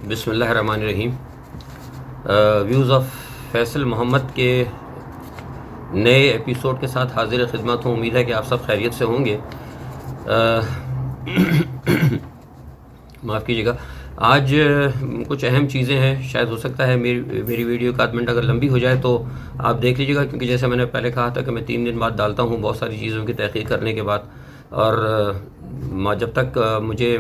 بسم اللہ الرحمن الرحیم۔ ویوز آف فیصل محمد کے نئے ایپیسوڈ کے ساتھ حاضر خدمت ہوں۔ امید ہے کہ آپ سب خیریت سے ہوں گے۔ معاف کیجیے گا، آج کچھ اہم چیزیں ہیں، شاید ہو سکتا ہے میری ویڈیو کا 1 منٹ اگر لمبی ہو جائے تو آپ دیکھ لیجیے گا، کیونکہ جیسے میں نے پہلے کہا تھا کہ میں 3 دن بعد ڈالتا ہوں بہت ساری چیزوں کی تحقیق کرنے کے بعد، اور جب تک مجھے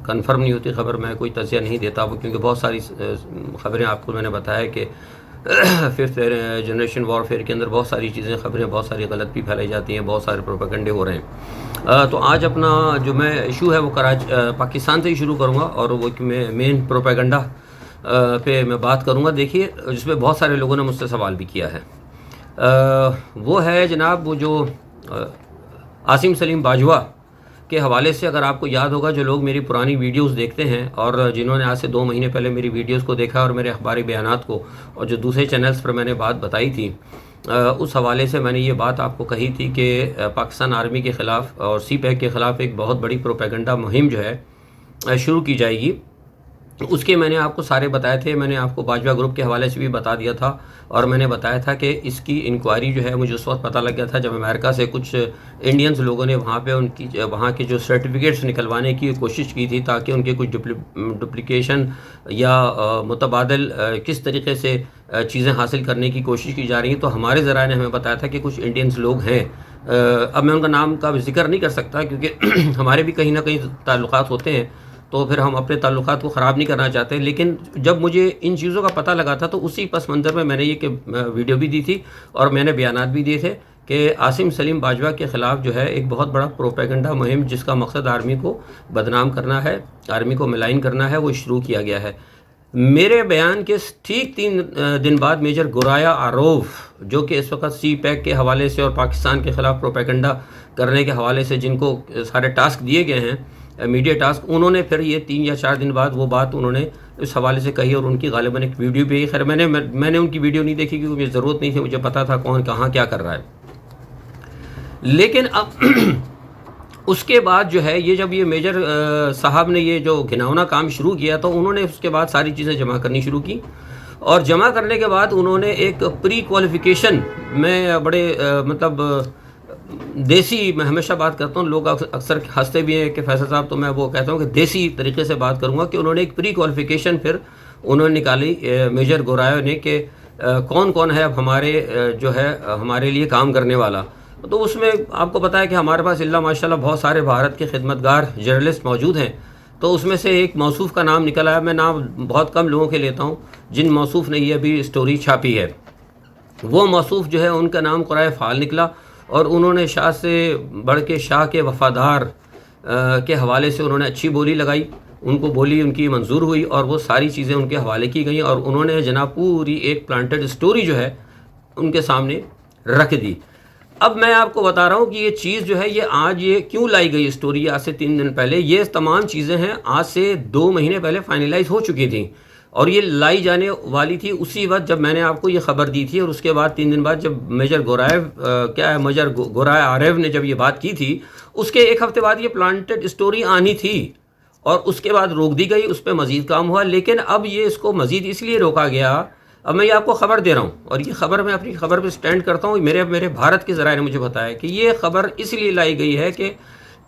کنفرم نہیں ہوتی خبر میں کوئی تجزیہ نہیں دیتا، کیونکہ بہت ساری خبریں آپ کو میں نے بتایا کہ 5th جنریشن وارفیئر کے اندر بہت ساری چیزیں، خبریں بہت ساری غلط بھی پھیلائی جاتی ہیں، بہت سارے پروپیگنڈے ہو رہے ہیں۔ تو آج اپنا جو میں ایشو ہے وہ پاکستان سے ہی شروع کروں گا، اور وہ مین پروپیگنڈا پہ میں بات کروں گا۔ دیکھیے، جس پہ بہت سارے لوگوں نے مجھ سے سوال بھی کیا ہے، وہ ہے جناب وہ جو عاصم سلیم باجوہ کے حوالے سے۔ اگر آپ کو یاد ہوگا، جو لوگ میری پرانی ویڈیوز دیکھتے ہیں اور جنہوں نے آج سے 2 مہینے پہلے میری ویڈیوز کو دیکھا اور میرے اخباری بیانات کو، اور جو دوسرے چینلز پر میں نے بات بتائی تھی، اس حوالے سے میں نے یہ بات آپ کو کہی تھی کہ پاکستان آرمی کے خلاف اور سی پیک کے خلاف ایک بہت بڑی پروپیگنڈا مہم جو ہے شروع کی جائے گی۔ اس کے میں نے آپ کو سارے بتائے تھے، میں نے آپ کو باجوہ گروپ کے حوالے سے بھی بتا دیا تھا، اور میں نے بتایا تھا کہ اس کی انکوائری جو ہے مجھے اس وقت پتہ لگ گیا تھا جب امریکہ سے کچھ انڈینز لوگوں نے وہاں پہ وہاں کے جو سرٹیفکیٹس نکلوانے کی کوشش کی تھی، تاکہ ان کے کچھ ڈپلیکیشن یا متبادل کس طریقے سے چیزیں حاصل کرنے کی کوشش کی جا رہی ہیں۔ تو ہمارے ذرائع نے ہمیں بتایا تھا کہ کچھ انڈینز لوگ ہیں، اب میں ان کا نام کا ذکر نہیں کر سکتا کیونکہ ہمارے بھی کہیں نہ کہیں تعلقات ہوتے ہیں، تو پھر ہم اپنے تعلقات کو خراب نہیں کرنا چاہتے۔ لیکن جب مجھے ان چیزوں کا پتہ لگا تھا تو اسی پس منظر میں نے یہ ویڈیو بھی دی تھی اور میں نے بیانات بھی دیے تھے کہ عاصم سلیم باجوہ کے خلاف جو ہے ایک بہت بڑا پروپیگنڈا مہم، جس کا مقصد آرمی کو بدنام کرنا ہے، آرمی کو ملائن کرنا ہے، وہ شروع کیا گیا ہے۔ میرے بیان کے ٹھیک 3 دن بعد میجر گورایا آروف، جو کہ اس وقت سی پیک کے حوالے سے اور پاکستان کے خلاف پروپیگنڈا کرنے کے حوالے سے جن کو سارے ٹاسک دیے گئے ہیں، میڈیا ٹاسک، انہوں نے پھر یہ 3 یا 4 دن بعد وہ بات انہوں نے اس حوالے سے کہی، اور ان کی غالباً ایک ویڈیو بھی ہے۔ خیر، میں نے ان کی ویڈیو نہیں دیکھی کیونکہ مجھے ضرورت نہیں تھی، مجھے پتا تھا کون کہاں کیا کر رہا ہے۔ لیکن اب اس کے بعد جو ہے یہ جب یہ میجر صاحب نے یہ جو گھناؤنا کام شروع کیا، تو انہوں نے اس کے بعد ساری چیزیں جمع کرنی شروع کی، اور جمع کرنے کے بعد انہوں نے ایک پری کوالیفیکیشن میں بڑے مطلب دیسی، میں ہمیشہ بات کرتا ہوں، لوگ اکثر ہنستے بھی ہیں کہ فیصل صاحب، تو میں وہ کہتا ہوں کہ دیسی طریقے سے بات کروں گا کہ انہوں نے ایک پری کوالیفیکیشن پھر انہوں نے نکالی میجر گورایا نے کہ کون کون ہے اب ہمارے جو ہے ہمارے لیے کام کرنے والا۔ تو اس میں آپ کو پتہ ہے کہ ہمارے پاس اللہ ماشاء اللہ بہت سارے بھارت کے خدمتگار جرنلسٹ موجود ہیں، تو اس میں سے ایک موصوف کا نام نکل آیا۔ میں نام بہت کم لوگوں کے لیتا ہوں جن موصوف نے یہ ابھی اسٹوری چھاپی ہے۔ وہ موصوف جو ہے ان کا نام قرائے فعال نکلا، اور انہوں نے شاہ سے بڑھ کے شاہ کے وفادار کے حوالے سے انہوں نے اچھی بولی لگائی، ان کو بولی ان کی منظور ہوئی، اور وہ ساری چیزیں ان کے حوالے کی گئیں، اور انہوں نے جناب پوری ایک پلانٹڈ اسٹوری جو ہے ان کے سامنے رکھ دی۔ اب میں آپ کو بتا رہا ہوں کہ یہ چیز جو ہے یہ کیوں لائی گئی اسٹوری آج سے 3 دن پہلے۔ یہ تمام چیزیں ہیں آج سے 2 مہینے پہلے فائنلائز ہو چکی تھیں، اور یہ لائی جانے والی تھی اسی وقت جب میں نے آپ کو یہ خبر دی تھی، اور اس کے بعد 3 دن بعد جب میجر گورایا آریو نے جب یہ بات کی تھی، اس کے 1 ہفتے بعد یہ پلانٹڈ اسٹوری آنی تھی، اور اس کے بعد روک دی گئی، اس پہ مزید کام ہوا۔ لیکن اب یہ اس کو مزید اس لیے روکا گیا، اب میں یہ آپ کو خبر دے رہا ہوں، اور یہ خبر میں اپنی خبر پہ سٹینڈ کرتا ہوں، میرے بھارت کے ذرائع نے مجھے بتایا کہ یہ خبر اس لیے لائی گئی ہے کہ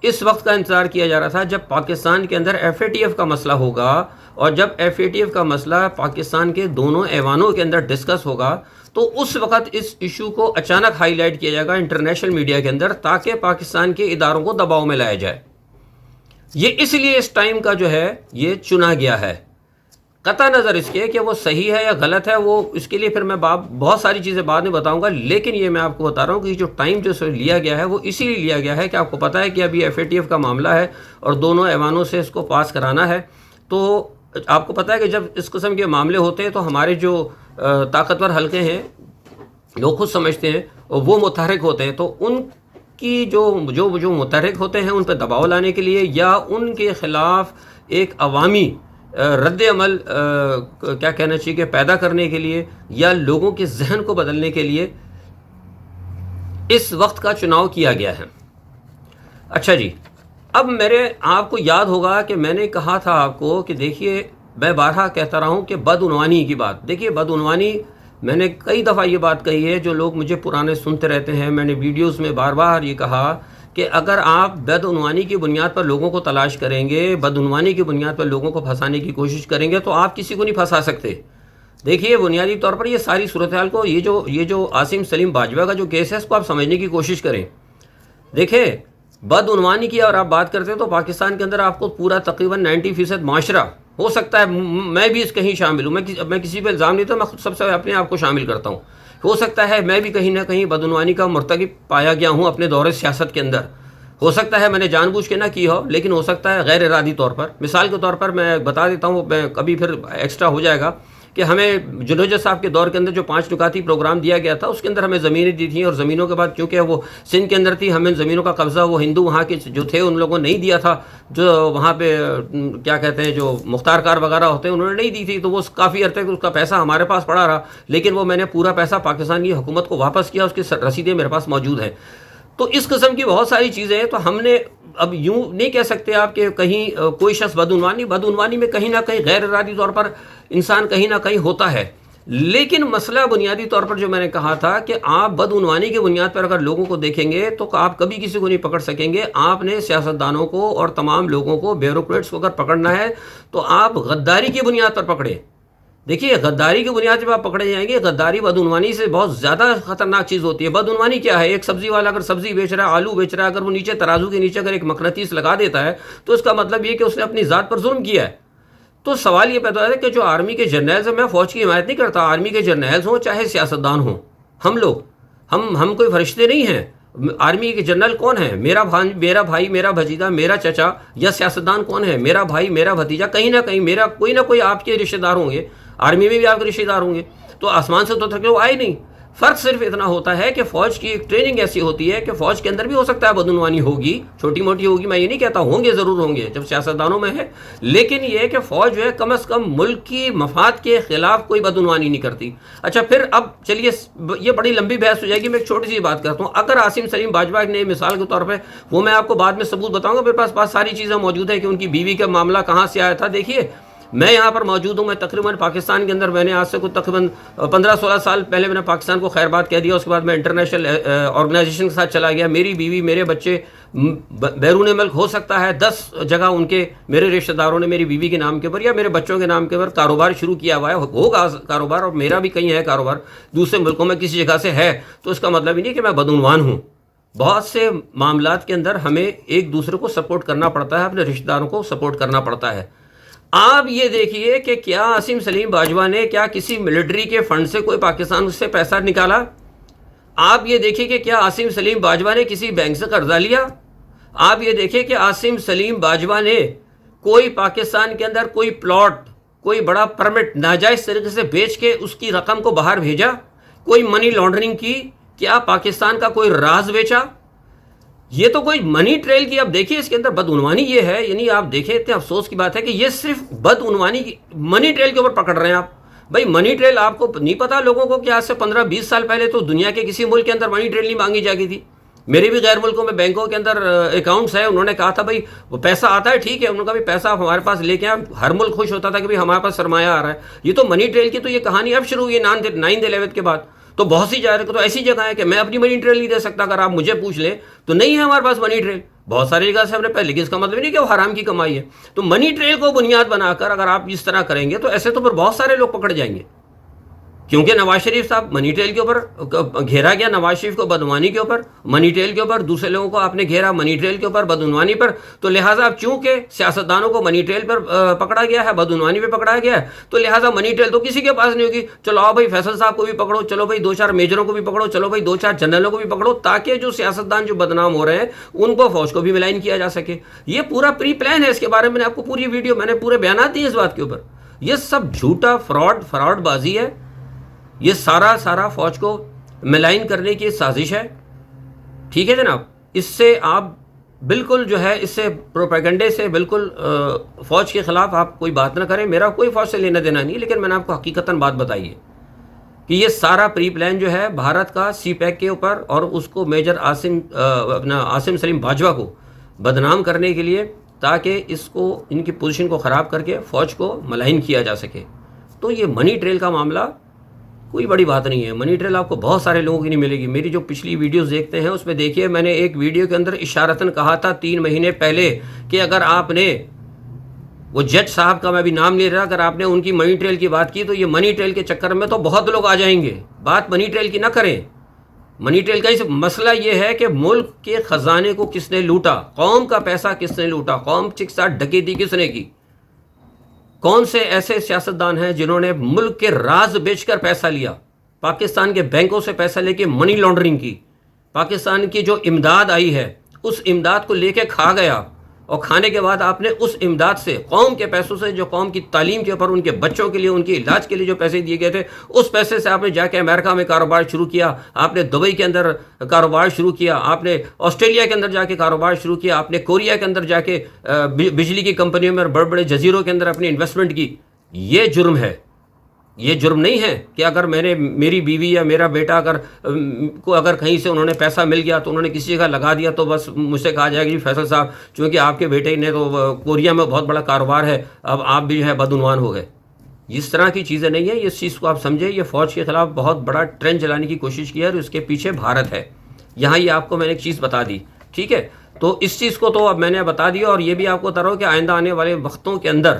اس وقت کا انتظار کیا جا رہا تھا جب پاکستان کے اندر FATF کا مسئلہ ہوگا، اور جب FATF کا مسئلہ پاکستان کے دونوں ایوانوں کے اندر ڈسکس ہوگا، تو اس وقت اس ایشو کو اچانک ہائی لائٹ کیا جائے گا انٹرنیشنل میڈیا کے اندر، تاکہ پاکستان کے اداروں کو دباؤ میں لایا جائے۔ یہ اس لیے اس ٹائم کا جو ہے یہ چنا گیا ہے، قطع نظر اس کے کہ وہ صحیح ہے یا غلط ہے، وہ اس کے لیے پھر میں بہت ساری چیزیں بعد میں بتاؤں گا۔ لیکن یہ میں آپ کو بتا رہا ہوں کہ جو ٹائم جو لیا گیا ہے وہ اسی لیے لیا گیا ہے کہ آپ کو پتہ ہے کہ ابھی FATF کا معاملہ ہے اور دونوں ایوانوں سے اس کو پاس کرانا ہے۔ تو آپ کو پتہ ہے کہ جب اس قسم کے معاملے ہوتے ہیں تو ہمارے جو طاقتور حلقے ہیں، لوگ خود سمجھتے ہیں، وہ متحرک ہوتے ہیں، تو ان کی جو متحرک ہوتے ہیں ان پہ دباؤ لانے کے لیے، یا ان کے خلاف ایک عوامی رد عمل کیا کہنا چاہیے کہ پیدا کرنے کے لیے، یا لوگوں کے ذہن کو بدلنے کے لیے اس وقت کا چناؤ کیا گیا ہے۔ اچھا جی، اب آپ کو یاد ہوگا کہ میں نے کہا تھا آپ کو کہ دیکھیے میں بارہا کہتا رہا ہوں کہ بدعنوانی کی بات. دیکھیے بدعنوانی میں نے کئی دفعہ یہ بات کہی ہے, جو لوگ مجھے پرانے سنتے رہتے ہیں, میں نے ویڈیوز میں بار بار یہ کہا کہ اگر آپ بدعنوانی کی بنیاد پر لوگوں کو تلاش کریں گے, بدعنوانی کی بنیاد پر لوگوں کو پھنسانے کی کوشش کریں گے, تو آپ کسی کو نہیں پھنسا سکتے. دیکھیے بنیادی طور پر یہ ساری صورتحال کو, یہ جو عاصم سلیم باجوہ کا جو کیس ہے, اس کو آپ سمجھنے کی کوشش کریں. دیکھیں بدعنوانی کی اگر آپ بات کرتے ہیں تو پاکستان کے اندر آپ کو پورا تقریباً 90% معاشرہ, ہو سکتا ہے میں بھی اس کہیں شامل ہوں, میں کسی پہ الزام نہیں, تو میں خود سب سے اپنے آپ کو شامل کرتا ہوں. ہو سکتا ہے میں بھی کہیں نہ کہیں بدعنوانی کا مرتکب پایا گیا ہوں اپنے دور سیاست کے اندر. ہو سکتا ہے میں نے جان بوجھ کے نہ کی ہو, لیکن ہو سکتا ہے غیر ارادی طور پر. مثال کے طور پر میں بتا دیتا ہوں, میں کبھی پھر ایکسٹرا ہو جائے گا, کہ ہمیں جلوجہ صاحب کے دور کے اندر جو 5 نکاتی پروگرام دیا گیا تھا, اس کے اندر ہمیں زمینیں دی تھیں, اور زمینوں کے بعد چونکہ وہ سندھ کے اندر تھی, ہمیں زمینوں کا قبضہ وہ ہندو وہاں کے جو تھے ان لوگوں نے نہیں دیا تھا, جو وہاں پہ کیا کہتے ہیں جو مختار کار وغیرہ ہوتے ہیں انہوں نے نہیں دی تھی, تو وہ کافی عرصے اس کا پیسہ ہمارے پاس پڑا رہا, لیکن وہ میں نے پورا پیسہ پاکستان کی حکومت کو واپس کیا, اس کی رسیدیں میرے پاس موجود ہیں. تو اس قسم کی بہت ساری چیزیں ہیں. تو ہم نے اب یوں نہیں کہہ سکتے آپ کہ کہیں کوئی شخص بدعنوانی میں کہیں نہ کہیں غیر ارادی طور پر انسان کہیں نہ کہیں ہوتا ہے. لیکن مسئلہ بنیادی طور پر جو میں نے کہا تھا کہ آپ بدعنوانی کی بنیاد پر اگر لوگوں کو دیکھیں گے تو آپ کبھی کسی کو نہیں پکڑ سکیں گے. آپ نے سیاستدانوں کو اور تمام لوگوں کو, بیوروکریٹس کو اگر پکڑنا ہے تو آپ غداری کی بنیاد پر پکڑیں. دیکھیے غداری کی بنیاد جب آپ پکڑے جائیں گے, غداری بدعنوانی سے بہت زیادہ خطرناک چیز ہوتی ہے. بدعنوانی کیا ہے؟ ایک سبزی والا اگر سبزی بیچ رہا ہے, آلو بیچ رہا ہے, اگر وہ نیچے ترازو کے نیچے اگر ایک مقناطیس لگا دیتا ہے تو اس کا مطلب یہ کہ اس نے اپنی ذات پر ظلم کیا ہے. تو سوال یہ پیدا ہوتا ہے کہ جو آرمی کے جرنیلز ہیں, میں فوج کی حمایت نہیں کرتا, آرمی کے جرنیلز ہوں چاہے سیاستدان ہوں, ہم لوگ ہم کوئی فرشتے نہیں ہیں. آرمی کے جنرل کون ہے؟ میرا بھائی, میرا بھتیجا, میرا چچا. یا سیاستدان کون ہے؟ میرا بھائی, میرا بھتیجا. کہیں نہ کہیں میرا کوئی نہ کوئی آپ کے رشتہ دار ہوں گے, آرمی میں بھی آپ کے رشتہ دار ہوں گے. تو آسمان سے تو تک وہ آئے نہیں. فرق صرف اتنا ہوتا ہے کہ فوج کی ایک ٹریننگ ایسی ہوتی ہے کہ فوج کے اندر بھی ہو سکتا ہے بدعنوانی ہوگی, چھوٹی موٹی ہوگی, میں یہ نہیں کہتا, ہوں گے, ضرور ہوں گے جب سیاستدانوں میں ہے. لیکن یہ ہے کہ فوج جو ہے کم از کم ملک کی مفاد کے خلاف کوئی بدعنوانی نہیں کرتی. اچھا پھر اب چلیے, یہ بڑی لمبی بحث ہو جائے گی, میں ایک چھوٹی سی بات کرتا ہوں. اگر عاصم سلیم باجوہ نے مثال کے طور پہ, وہ میں آپ کو بعد میں ثبوت بتاؤں گا, میرے پاس بہت ساری چیزیں موجود ہیں کہ ان کی بیوی کا معاملہ کہاں سے آیا تھا. دیکھیے میں یہاں پر موجود ہوں, میں تقریباً پاکستان کے اندر, میں نے آج سے کچھ تقریباً 15-16 سال پہلے میں نے پاکستان کو خیر بات کہہ دیا. اس کے بعد میں انٹرنیشنل آرگنائزیشن کے ساتھ چلا گیا. میری بیوی, میرے بچے بیرون ملک, ہو سکتا ہے 10 جگہ ان کے میرے رشتہ داروں نے میری بیوی کے نام کے اوپر یا میرے بچوں کے نام کے اوپر کاروبار شروع کیا ہوا ہے, ہوگا کاروبار, اور میرا بھی کہیں ہے کاروبار دوسرے ملکوں میں کسی جگہ سے ہے. تو اس کا مطلب یہ نہیں کہ میں بدعنوان ہوں. بہت سے معاملات کے اندر ہمیں ایک دوسرے کو سپورٹ کرنا پڑتا ہے, اپنے رشتہ داروں کو سپورٹ کرنا پڑتا ہے. آپ یہ دیکھیے کہ کیا عاصم سلیم باجوہ نے کیا کسی ملٹری کے فنڈ سے کوئی پاکستان سے پیسہ نکالا؟ آپ یہ دیکھیے کہ کیا عاصم سلیم باجوہ نے کسی بینک سے قرضہ لیا؟ آپ یہ دیکھیے کہ عاصم سلیم باجوہ نے کوئی پاکستان کے اندر کوئی پلاٹ, کوئی بڑا پرمٹ ناجائز طریقے سے بیچ کے اس کی رقم کو باہر بھیجا؟ کوئی منی لانڈرنگ کی؟ کیا پاکستان کا کوئی راز بیچا؟ یہ تو کوئی منی ٹریل کی. اب دیکھیے اس کے اندر بدعنوانی یہ ہے, یعنی آپ دیکھیں اتنے افسوس کی بات ہے کہ یہ صرف بدعنوانی کی منی ٹریل کے اوپر پکڑ رہے ہیں آپ. بھائی منی ٹریل آپ کو نہیں پتا لوگوں کو کہ آج سے 15-20 سال پہلے تو دنیا کے کسی ملک کے اندر منی ٹریل نہیں مانگی جاتی تھی. میرے بھی غیر ملکوں میں بینکوں کے اندر اکاؤنٹس ہیں, انہوں نے کہا تھا بھائی وہ پیسہ آتا ہے ٹھیک ہے, انہوں نے کہا بھی پیسہ آپ ہمارے پاس لے کے آئیں. ہر ملک خوش ہوتا تھا کہ بھائی ہمارے پاس سرمایہ آ رہا ہے. یہ تو منی ٹریل کی تو یہ کہانی اب شروع ہوئی 9/11 کے بعد. تو بہت سی جگہ تو ایسی جگہ ہے کہ میں اپنی منی ٹریل نہیں دے سکتا, اگر آپ مجھے پوچھ لیں تو نہیں ہے ہمارے پاس منی ٹریل. بہت ساری جگہ سے ہم نے پہلے, لیکن اس کا مطلب نہیں کہ وہ حرام کی کمائی ہے. تو منی ٹریل کو بنیاد بنا کر اگر آپ اس طرح کریں گے تو ایسے تو پھر بہت سارے لوگ پکڑ جائیں گے. کیونکہ نواز شریف صاحب منی ٹریل کے اوپر گھیرا گیا, نواز شریف کو بدعنوانی کے اوپر, منی ٹریل کے اوپر, دوسرے لوگوں کو آپ نے گھیرا منی ٹریل کے اوپر, بدعنوانی پر. تو لہٰذا اب چونکہ سیاستدانوں کو منی ٹریل پر پکڑا گیا ہے, بدعنوانی پہ پکڑا گیا ہے, تو لہٰذا منی ٹریل تو کسی کے پاس نہیں ہوگی. چلو آؤ بھائی فیصل صاحب کو بھی پکڑو, چلو بھائی 2-4 میجروں کو بھی پکڑو, چلو بھائی 2-4 جنرلوں کو بھی پکڑو, تاکہ جو سیاستدان جو بدنام ہو رہے ہیں ان کو فوج کو بھی ملائن کیا جا سکے. یہ پورا پری پلان ہے. اس کے بارے میں نے آپ کو پوری ویڈیو, میں نے پورے بیانات دیے اس بات کے اوپر. یہ سب جھوٹا فراڈ بازی ہے. یہ سارا فوج کو ملائن کرنے کی سازش ہے. ٹھیک ہے جناب, اس سے آپ بالکل جو ہے, اس سے پروپیگنڈے سے بالکل فوج کے خلاف آپ کوئی بات نہ کریں. میرا کوئی فوج سے لینا دینا نہیں, لیکن میں نے آپ کو حقیقتاً بات بتائی ہے کہ یہ سارا پری پلان جو ہے بھارت کا سی پیک کے اوپر, اور اس کو میجر عاصم سلیم باجوہ کو بدنام کرنے کے لیے تاکہ اس کو ان کی پوزیشن کو خراب کر کے فوج کو ملائن کیا جا سکے. تو یہ منی ٹریل کا معاملہ کوئی بڑی بات نہیں ہے. منی ٹریل آپ کو بہت سارے لوگوں کی نہیں ملے گی. میری جو پچھلی ویڈیوز دیکھتے ہیں اس میں دیکھیے میں نے ایک ویڈیو کے اندر اشارتاً کہا تھا 3 مہینے پہلے کہ اگر آپ نے وہ جج صاحب کا میں بھی نام لے رہا, اگر آپ نے ان کی منی ٹریل کی بات کی تو یہ منی ٹریل کے چکر میں تو بہت لوگ آ جائیں گے. بات منی ٹریل کی نہ کریں. منی ٹریل کا مسئلہ یہ ہے کہ ملک کے خزانے کو کس نے لوٹا, قوم کا پیسہ کس نے لوٹا, قوم کے ساتھ ڈکیتی کس نے کی, کون سے ایسے سیاستدان ہیں جنہوں نے ملک کے راز بیچ کر پیسہ لیا, پاکستان کے بینکوں سے پیسہ لے کے منی لانڈرنگ کی, پاکستان کی جو امداد آئی ہے اس امداد کو لے کے کھا گیا, اور کھانے کے بعد آپ نے اس امداد سے قوم کے پیسوں سے جو قوم کی تعلیم کے اوپر ان کے بچوں کے لیے ان کے علاج کے لیے جو پیسے دیے گئے تھے اس پیسے سے آپ نے جا کے امریکہ میں کاروبار شروع کیا, آپ نے دبئی کے اندر کاروبار شروع کیا, آپ نے آسٹریلیا کے اندر جا کے کاروبار شروع کیا, آپ نے کوریا کے اندر جا کے بجلی کی کمپنیوں میں اور بڑے بڑے جزیروں کے اندر اپنی انویسٹمنٹ کی. یہ جرم ہے. یہ جرم نہیں ہے کہ اگر میں نے میری بیوی یا میرا بیٹا اگر کہیں سے انہوں نے پیسہ مل گیا تو انہوں نے کسی جگہ لگا دیا تو بس مجھ سے کہا جائے گا جی فیصل صاحب چونکہ آپ کے بیٹے نے تو کوریا میں بہت بڑا کاروبار ہے اب آپ بھی جو ہے بدعنوان ہو گئے. اس طرح کی چیزیں نہیں ہیں. اس چیز کو آپ سمجھیں, یہ فوج کے خلاف بہت بڑا ٹرینڈ چلانے کی کوشش کی ہے اور اس کے پیچھے بھارت ہے. یہاں یہ آپ کو میں نے ایک چیز بتا دی, ٹھیک ہے. تو اس چیز کو تو اب میں نے بتا دیا, اور یہ بھی آپ کو بتا رہا ہوں کہ آئندہ آنے والے وقتوں کے اندر,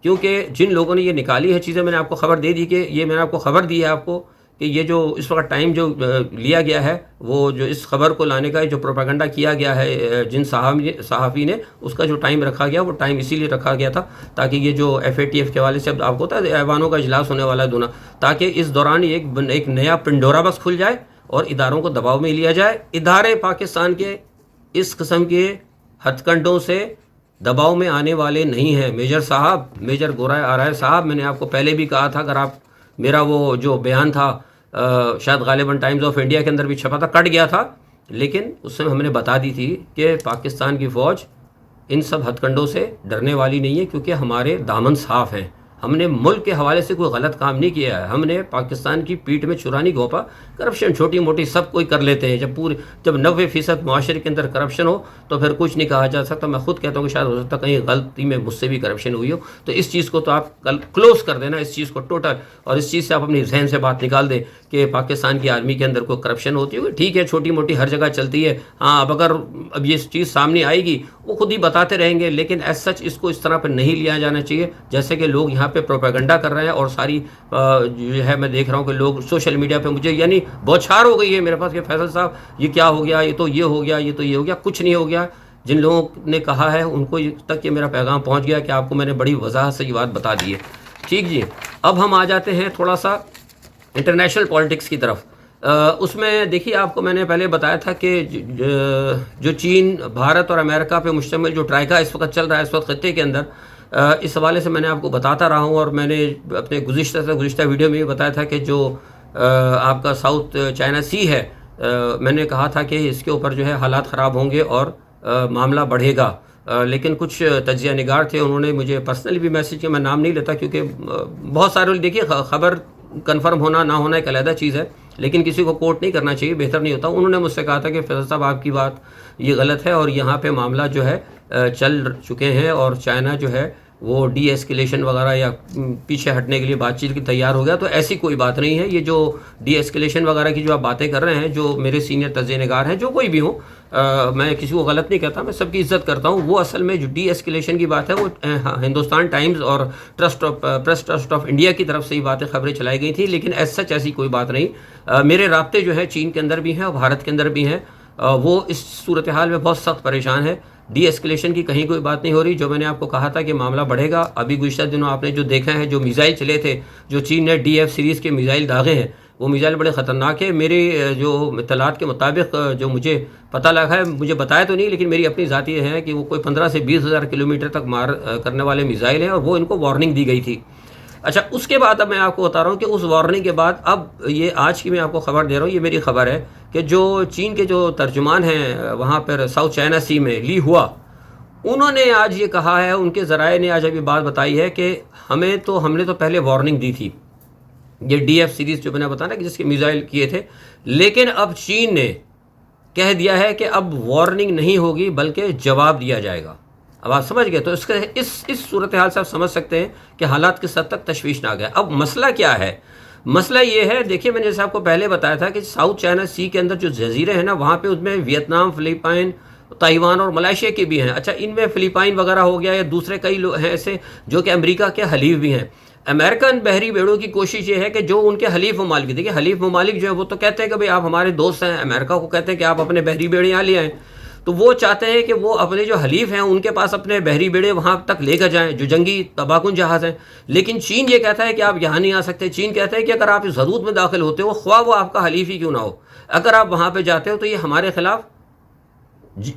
کیونکہ جن لوگوں نے یہ نکالی ہے چیزیں, میں نے آپ کو خبر دے دی کہ یہ میں نے آپ کو خبر دی ہے آپ کو کہ یہ جو اس وقت ٹائم جو لیا گیا ہے, وہ جو اس خبر کو لانے کا جو پروپیگنڈا کیا گیا ہے جن صحافی نے, اس کا جو ٹائم رکھا گیا وہ ٹائم اسی لیے رکھا گیا تھا تاکہ یہ جو FATF کے حوالے سے اب آپ کو ہوتا ہے ایوانوں کا اجلاس ہونے والا ہے دونا, تاکہ اس دوران ایک نیا پنڈورا بکس کھل جائے اور اداروں کو دباؤ میں لیا جائے. ادارے پاکستان کے اس قسم کے ہتھ کنڈوں سے دباؤ میں آنے والے نہیں ہیں. میجر گورائے آرائے صاحب, میں نے آپ کو پہلے بھی کہا تھا, اگر آپ میرا وہ جو بیان تھا شاید غالباً ٹائمز آف انڈیا کے اندر بھی چھپا تھا, کٹ گیا تھا, لیکن اس میں ہم نے بتا دی تھی کہ پاکستان کی فوج ان سب ہتھ کنڈوں سے ڈرنے والی نہیں ہے, کیونکہ ہمارے دامن صاف ہیں. ہم نے ملک کے حوالے سے کوئی غلط کام نہیں کیا ہے. ہم نے پاکستان کی پیٹھ میں چھرا نہیں گھونپا. کرپشن چھوٹی موٹی سب کوئی کر لیتے ہیں. جب 90% معاشرے کے اندر کرپشن ہو تو پھر کچھ نہیں کہا جا سکتا. میں خود کہتا ہوں کہ شاید ہو سکتا کہیں غلطی میں مجھ سے بھی کرپشن ہوئی ہو, تو اس چیز کو تو آپ کلوز کر دینا, اس چیز کو ٹوٹل, اور اس چیز سے آپ اپنی ذہن سے بات نکال دیں کہ پاکستان کی آرمی کے اندر کوئی کرپشن ہوتی ہوگی. ٹھیک ہے, چھوٹی موٹی ہر جگہ چلتی ہے. ہاں, اب یہ چیز سامنے آئے گی وہ خود ہی بتاتے رہیں گے, لیکن ایز سچ اس کو اس طرح پہ نہیں لیا جانا چاہیے جیسے کہ لوگ یہاں پہ پروپیگنڈا کر رہے ہیں. اور ساری جو ہے میں دیکھ رہا ہوں کہ لوگ سوشل میڈیا پہ مجھے یعنی بوچھار ہو گئی ہے میرے پاس کہ فیصل صاحب یہ کیا ہو گیا, یہ تو یہ ہو گیا, یہ تو یہ ہو گیا. کچھ نہیں ہو گیا. جن لوگوں نے کہا ہے ان کو تک یہ میرا پیغام پہنچ گیا کہ آپ کو میں نے بڑی وضاحت سے یہ بات بتا دی ہے. ٹھیک جی, اب ہم آ جاتے ہیں تھوڑا سا انٹرنیشنل پالیٹکس کی طرف. اس میں دیکھیے آپ کو میں نے پہلے بتایا تھا کہ جو چین, بھارت اور امریکہ پہ مشتمل جو ٹرائیکا اس وقت چل رہا ہے اس وقت خطے کے اندر, اس حوالے سے میں نے آپ کو بتاتا رہا ہوں, اور میں نے اپنے گزشتہ ویڈیو میں بھی بتایا تھا کہ جو آپ کا ساؤتھ چائنا سی ہے, میں نے کہا تھا کہ اس کے اوپر جو ہے حالات خراب ہوں گے اور معاملہ بڑھے گا. لیکن کچھ تجزیہ نگار تھے, انہوں نے مجھے پرسنلی بھی میسیج کیا, میں نام نہیں لیتا کیونکہ بہت سارے دیکھیے خبر کنفرم ہونا نہ ہونا ایک علیحدہ چیز ہے, لیکن کسی کو کوٹ نہیں کرنا چاہیے, بہتر نہیں ہوتا. انہوں نے مجھ سے کہا تھا کہ فیصل صاحب آپ کی بات یہ غلط ہے اور یہاں پہ معاملہ جو ہے چل چکے ہیں اور چائنا جو ہے وہ ڈی ایسکیلیشن وغیرہ یا پیچھے ہٹنے کے لیے بات چیت کی تیار ہو گیا. تو ایسی کوئی بات نہیں ہے. یہ جو ڈی ایسکیلیشن وغیرہ کی جو آپ باتیں کر رہے ہیں, جو میرے سینئر تجزیہ نگار ہیں, جو کوئی بھی ہوں, میں کسی کو غلط نہیں کہتا, میں سب کی عزت کرتا ہوں. وہ اصل میں جو ڈی ایسکیلیشن کی بات ہے وہ ہندوستان ٹائمز اور پریس ٹرسٹ آف انڈیا کی طرف سے یہ باتیں خبریں چلائی گئی تھیں, لیکن ایز سچ ایسی کوئی بات نہیں. میرے رابطے جو ہیں چین کے اندر بھی ہیں اور بھارت کے اندر بھی ہیں, وہ اس صورتحال میں بہت سخت پریشان ہے. ڈی ایسکیلیشن کی کہیں کوئی بات نہیں ہو رہی. جو میں نے آپ کو کہا تھا کہ معاملہ بڑھے گا, ابھی گزشتہ دنوں آپ نے جو دیکھا ہے, جو میزائل چلے تھے, جو چین نے DF سیریز کے میزائل داغے ہیں, وہ میزائل بڑے خطرناک ہے. میرے جو اطلاعات کے مطابق جو مجھے پتہ لگا ہے, مجھے بتایا تو نہیں لیکن میری اپنی ذاتی ہے کہ وہ کوئی 15 سے 20 ہزار کلومیٹر تک مار کرنے والے میزائل ہیں اور وہ ان کو وارننگ دی گئی تھی. اچھا, اس کے بعد اب میں آپ کو بتا رہا ہوں کہ اس وارننگ کے بعد اب یہ آج کی میں آپ کو خبر دے رہا ہوں, یہ میری خبر ہے کہ جو چین کے جو ترجمان ہیں وہاں پر ساؤتھ چائنا سی میں, لی ہوا, انہوں نے آج یہ کہا ہے, ان کے ذرائع نے آج ابھی بات بتائی ہے کہ ہم نے تو پہلے وارننگ دی تھی, یہ DF سیریز جو میں نے بتایا کہ جس کے میزائل کیے تھے, لیکن اب چین نے کہہ دیا ہے کہ اب وارننگ نہیں ہوگی بلکہ جواب دیا جائے گا. اب آپ سمجھ گئے؟ تو اس صورتحال سے آپ سمجھ سکتے ہیں کہ حالات کس حد تک تشویشناک ہے۔ اب مسئلہ کیا ہے؟ مسئلہ یہ ہے، دیکھیے میں نے جیسے آپ کو پہلے بتایا تھا کہ ساؤتھ چائنا سی کے اندر جو جزیرے ہیں نا، وہاں پہ اس میں ویتنام، فلپائن، تائیوان اور ملائیشیا کے بھی ہیں۔ اچھا، ان میں فلپائن وغیرہ ہو گیا یا دوسرے کئی لوگ ہیں ایسے جو کہ امریکہ کے حلیف بھی ہیں۔ امریکن بحری بیڑوں کی کوشش یہ ہے کہ جو ان کے حلیف ممالک، دیکھیے حلیف ممالک جو ہیں وہ تو کہتے ہیں کہ بھئی آپ ہمارے دوست ہیں، امریکہ کو کہتے ہیں کہ آپ اپنے بحری بیڑے یہاں لے آئیں، تو وہ چاہتے ہیں کہ وہ اپنے جو حلیف ہیں ان کے پاس اپنے بحری بیڑے وہاں تک لے کر جائیں جو جنگی تباکن جہاز ہیں۔ لیکن چین یہ کہتا ہے کہ آپ یہاں نہیں آ سکتے۔ چین کہتا ہے کہ اگر آپ اس حدود میں داخل ہوتے ہو، خواہ وہ آپ کا حلیف ہی کیوں نہ ہو، اگر آپ وہاں پہ جاتے ہو تو یہ ہمارے خلاف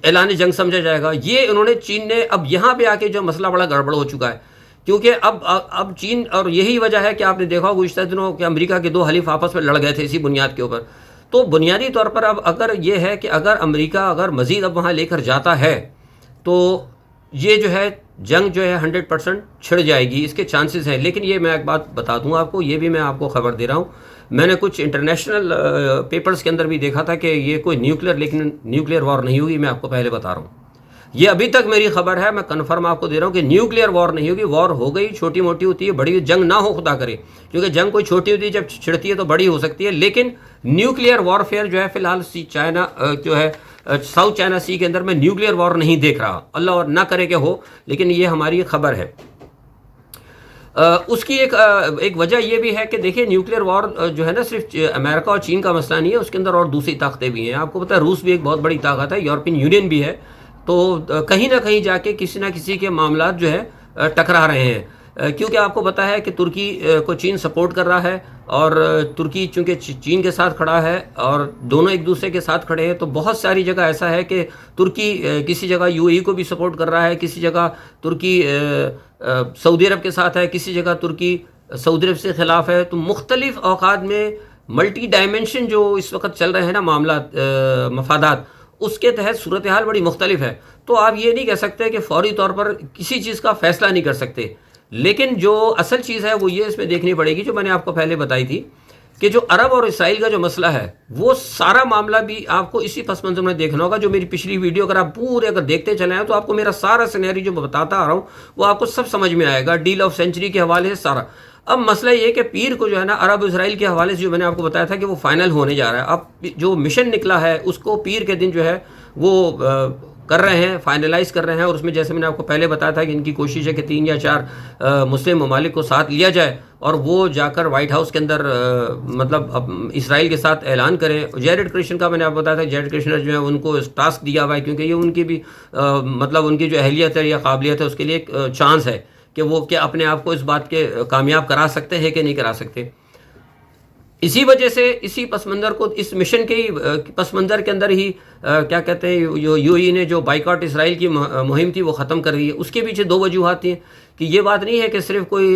اعلان جنگ سمجھا جائے گا۔ یہ انہوں نے چین نے اب یہاں پہ آ کے جو مسئلہ بڑا گڑبڑ ہو چکا ہے، کیونکہ اب چین، اور یہی وجہ ہے کہ آپ نے دیکھا گزشتہ دنوں کہ امریکہ کے دو حلیف آپس میں لڑ گئے تھے اسی بنیاد کے اوپر۔ تو بنیادی طور پر اب اگر یہ ہے کہ اگر امریکہ اگر مزید اب وہاں لے کر جاتا ہے تو یہ جو ہے جنگ جو ہے 100% چھڑ جائے گی، اس کے چانسز ہیں۔ لیکن یہ میں ایک بات بتا دوں آپ کو، یہ بھی میں آپ کو خبر دے رہا ہوں، میں نے کچھ انٹرنیشنل پیپرز کے اندر بھی دیکھا تھا کہ یہ کوئی نیوکلیئر وار نہیں ہوگی۔ میں آپ کو پہلے بتا رہا ہوں، یہ ابھی تک میری خبر ہے، میں کنفرم آپ کو دے رہا ہوں کہ نیوکلیئر وار نہیں ہوگی۔ وار ہو گئی، چھوٹی موٹی ہوتی ہے، بڑی جنگ نہ ہو خدا کرے، کیونکہ جنگ کوئی چھوٹی ہوتی ہے جب چھڑتی ہے تو بڑی ہو سکتی ہے، لیکن نیوکلیئر وار فیئر جو ہے فی الحال چائنا جو ہے ساؤتھ چائنا سی کے اندر میں نیوکلیئر وار نہیں دیکھ رہا، اللہ اور نہ کرے کہ ہو، لیکن یہ ہماری خبر ہے۔ اس کی ایک وجہ یہ بھی ہے کہ دیکھیں نیوکلیئر وار جو ہے نا صرف امریکہ اور چین کا مسئلہ نہیں ہے، اس کے اندر اور دوسری طاقتیں بھی ہیں۔ آپ کو پتہ ہے روس بھی ایک بہت بڑی طاقت ہے، یورپین یونین بھی ہے، تو کہیں نہ کہیں جا کے کسی نہ کسی کے معاملات جو ہے ٹکرا رہے ہیں، کیونکہ آپ کو پتہ ہے کہ ترکی کو چین سپورٹ کر رہا ہے، اور ترکی چونکہ چین کے ساتھ کھڑا ہے اور دونوں ایک دوسرے کے ساتھ کھڑے ہیں، تو بہت ساری جگہ ایسا ہے کہ ترکی کسی جگہ یو اے کو بھی سپورٹ کر رہا ہے، کسی جگہ ترکی سعودی عرب کے ساتھ ہے، کسی جگہ ترکی سعودی عرب سے خلاف ہے۔ تو مختلف اوقات میں ملٹی ڈائمنشن جو اس وقت چل رہے ہیں نا معاملات، مفادات، اس کے تحت صورتحال بڑی مختلف ہے۔ تو آپ یہ نہیں کہہ سکتے کہ فوری طور پر کسی چیز کا فیصلہ نہیں کر سکتے، لیکن جو اصل چیز ہے وہ یہ اس میں دیکھنی پڑے گی جو میں نے آپ کو پہلے بتائی تھی کہ جو عرب اور اسرائیل کا جو مسئلہ ہے وہ سارا معاملہ بھی آپ کو اسی پس منظر میں دیکھنا ہوگا۔ جو میری پچھلی ویڈیو اگر آپ پورے اگر دیکھتے چلے ہیں تو آپ کو میرا سارا سینیریو جو میں بتاتا آ رہا ہوں وہ آپ کو سب سمجھ میں آئے گا، ڈیل آف سینچری کے حوالے سے سارا۔ اب مسئلہ یہ کہ پیر کو جو ہے نا عرب اسرائیل کے حوالے سے جو میں نے آپ کو بتایا تھا کہ وہ فائنل ہونے جا رہا ہے، اب جو مشن نکلا ہے اس کو پیر کے دن جو ہے وہ کر رہے ہیں، فائنلائز کر رہے ہیں، اور اس میں جیسے میں نے آپ کو پہلے بتایا تھا کہ ان کی کوشش ہے کہ 3 یا 4 مسلم ممالک کو ساتھ لیا جائے اور وہ جا کر وائٹ ہاؤس کے اندر مطلب اسرائیل کے ساتھ اعلان کریں۔ جیرڈ کرشن کا میں نے آپ کو بتایا تھا، جیرڈ کرشنر جو ہے ان کو ٹاسک دیا ہوا ہے، کیونکہ یہ ان کی بھی مطلب ان کی جو اہلیت ہے یا قابلیت ہے اس کے لیے ایک چانس ہے کہ وہ کیا اپنے آپ کو اس بات کے کامیاب کرا سکتے ہیں کہ نہیں کرا سکتے۔ اسی وجہ سے اسی پس منظر کو، اس مشن کے ہی پس منظر کے اندر ہی کیا کہتے ہیں یو ای نے جو بائیکاٹ اسرائیل کی مہم تھی وہ ختم کر دی ہے۔ اس کے پیچھے 2 وجوہات تھیں کہ یہ بات نہیں ہے کہ صرف کوئی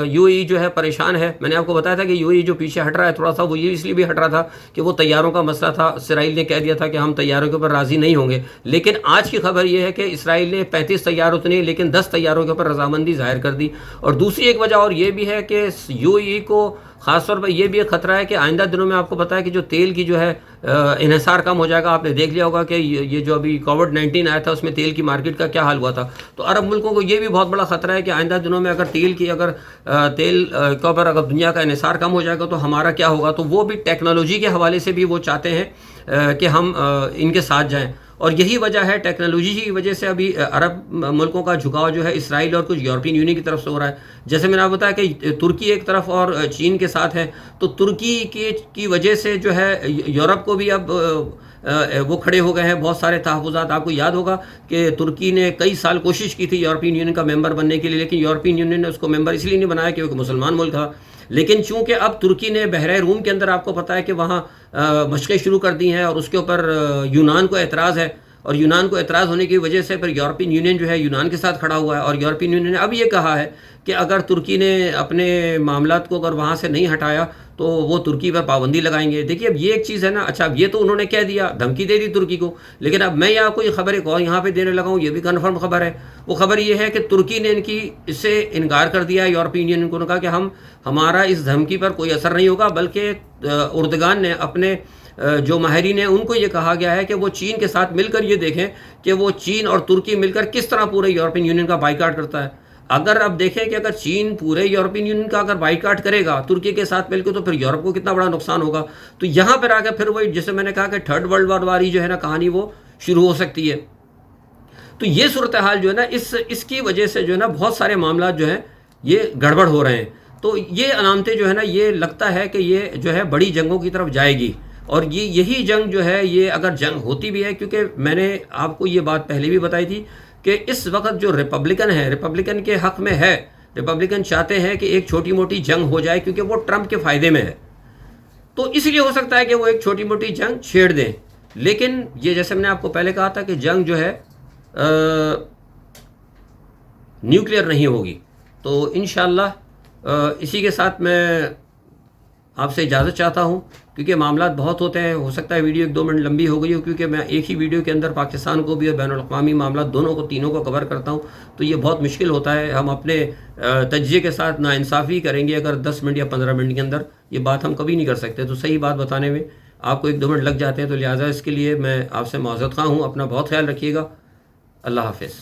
یو ای جو ہے پریشان ہے۔ میں نے آپ کو بتایا تھا کہ یو ای جو پیچھے ہٹ رہا ہے تھوڑا سا، وہ یہ اس لیے بھی ہٹ رہا تھا کہ وہ طیاروں کا مسئلہ تھا، اسرائیل نے کہہ دیا تھا کہ ہم طیاروں کے اوپر راضی نہیں ہوں گے، لیکن آج کی خبر یہ ہے کہ اسرائیل نے 35 طیاروں تو نہیں لیکن 10 طیاروں کے اوپر رضامندی ظاہر کر دی۔ اور دوسری ایک وجہ اور یہ بھی ہے کہ یو ای کو خاص طور پر یہ بھی ایک خطرہ ہے کہ آئندہ دنوں میں آپ کو پتہ ہے کہ جو تیل کی جو ہے انحصار کم ہو جائے گا۔ آپ نے دیکھ لیا ہوگا کہ یہ جو ابھی کووڈ-19 آیا تھا اس میں تیل کی مارکیٹ کا کیا حال ہوا تھا، تو عرب ملکوں کو یہ بھی بہت بڑا خطرہ ہے کہ آئندہ دنوں میں اگر تیل کے اوپر اگر دنیا کا انحصار کم ہو جائے گا تو ہمارا کیا ہوگا۔ تو وہ بھی ٹیکنالوجی کے حوالے سے بھی وہ چاہتے ہیں کہ ہم ان کے ساتھ جائیں، اور یہی وجہ ہے ٹیکنالوجی کی وجہ سے ابھی عرب ملکوں کا جھکاؤ جو ہے اسرائیل اور کچھ یورپین یونین کی طرف سے ہو رہا ہے۔ جیسے میں نے آپ بتایا کہ ترکی ایک طرف اور چین کے ساتھ ہے، تو ترکی کی وجہ سے جو ہے یورپ کو بھی اب وہ کھڑے ہو گئے ہیں بہت سارے تحفظات۔ آپ کو یاد ہوگا کہ ترکی نے کئی سال کوشش کی تھی یورپین یونین کا ممبر بننے کے لیے، لیکن یورپین یونین نے اس کو ممبر اس لیے نہیں بنایا کہ وہ مسلمان ملک تھا، لیکن چونکہ اب ترکی نے بحیرہ روم کے اندر آپ کو پتہ ہے کہ وہاں مشقیں شروع کر دی ہیں، اور اس کے اوپر یونان کو اعتراض ہے، اور یونان کو اعتراض ہونے کی وجہ سے پھر یورپین یونین جو ہے یونان کے ساتھ کھڑا ہوا ہے، اور یورپین یونین نے اب یہ کہا ہے کہ اگر ترکی نے اپنے معاملات کو اگر وہاں سے نہیں ہٹایا تو وہ ترکی پر پابندی لگائیں گے. دیکھیے اب یہ ایک چیز ہے نا. اچھا اب یہ تو انہوں نے کہہ دیا, دھمکی دے دی ترکی کو, لیکن اب میں یہاں کوئی خبر ایک اور یہاں پہ دینے لگا ہوں, یہ بھی کنفرم خبر ہے. وہ خبر یہ ہے کہ ترکی نے ان کی اس سے انکار کر دیا. یورپی یونین کو نے کہا کہ ہمارا اس دھمکی پر کوئی اثر نہیں ہوگا, بلکہ اردگان نے اپنے جو ماہرین ہیں ان کو یہ کہا گیا ہے کہ وہ چین کے ساتھ مل کر یہ دیکھیں کہ وہ چین اور ترکی مل کر کس طرح پورے یورپین یونین کا بائیکاٹ کرتا ہے. اگر اب دیکھیں کہ اگر چین پورے یورپین یونین کا اگر بائیکاٹ کرے گا ترکی کے ساتھ مل کے, تو پھر یورپ کو کتنا بڑا نقصان ہوگا. تو یہاں پر آ کے پھر وہی جیسے میں نے کہا کہ تھرڈ ورلڈ وار والی جو ہے نا کہانی وہ شروع ہو سکتی ہے. تو یہ صورتحال جو ہے نا اس کی وجہ سے جو ہے نا بہت سارے معاملات جو ہیں یہ گڑبڑ ہو رہے ہیں. تو یہ علامتیں جو ہے نا یہ لگتا ہے کہ یہ جو ہے بڑی جنگوں کی طرف جائے گی. اور یہی جنگ جو ہے یہ اگر جنگ ہوتی بھی ہے, کیونکہ میں نے آپ کو یہ بات پہلے بھی بتائی تھی کہ اس وقت جو ریپبلکن ہے ریپبلکن کے حق میں ہے. ریپبلکن چاہتے ہیں کہ ایک چھوٹی موٹی جنگ ہو جائے کیونکہ وہ ٹرمپ کے فائدے میں ہے. تو اس لیے ہو سکتا ہے کہ وہ ایک چھوٹی موٹی جنگ چھیڑ دیں, لیکن یہ جیسے میں نے آپ کو پہلے کہا تھا کہ جنگ جو ہے نیوکلیئر نہیں ہوگی. تو انشاءاللہ اسی کے ساتھ میں آپ سے اجازت چاہتا ہوں, کیونکہ معاملات بہت ہوتے ہیں. ہو سکتا ہے ویڈیو 1-2 منٹ لمبی ہو گئی ہو, کیونکہ میں ایک ہی ویڈیو کے اندر پاکستان کو بھی اور بین الاقوامی معاملات دونوں کو تینوں کو کور کرتا ہوں. تو یہ بہت مشکل ہوتا ہے. ہم اپنے تجزیے کے ساتھ ناانصافی کریں گے اگر 10 منٹ یا 15 منٹ کے اندر, یہ بات ہم کبھی نہیں کر سکتے. تو صحیح بات بتانے میں آپ کو 1-2 منٹ لگ جاتے ہیں. تو لہٰذا اس کے لیے میں آپ سے معذرت خواہ ہوں. اپنا بہت خیال رکھیے گا. اللہ حافظ.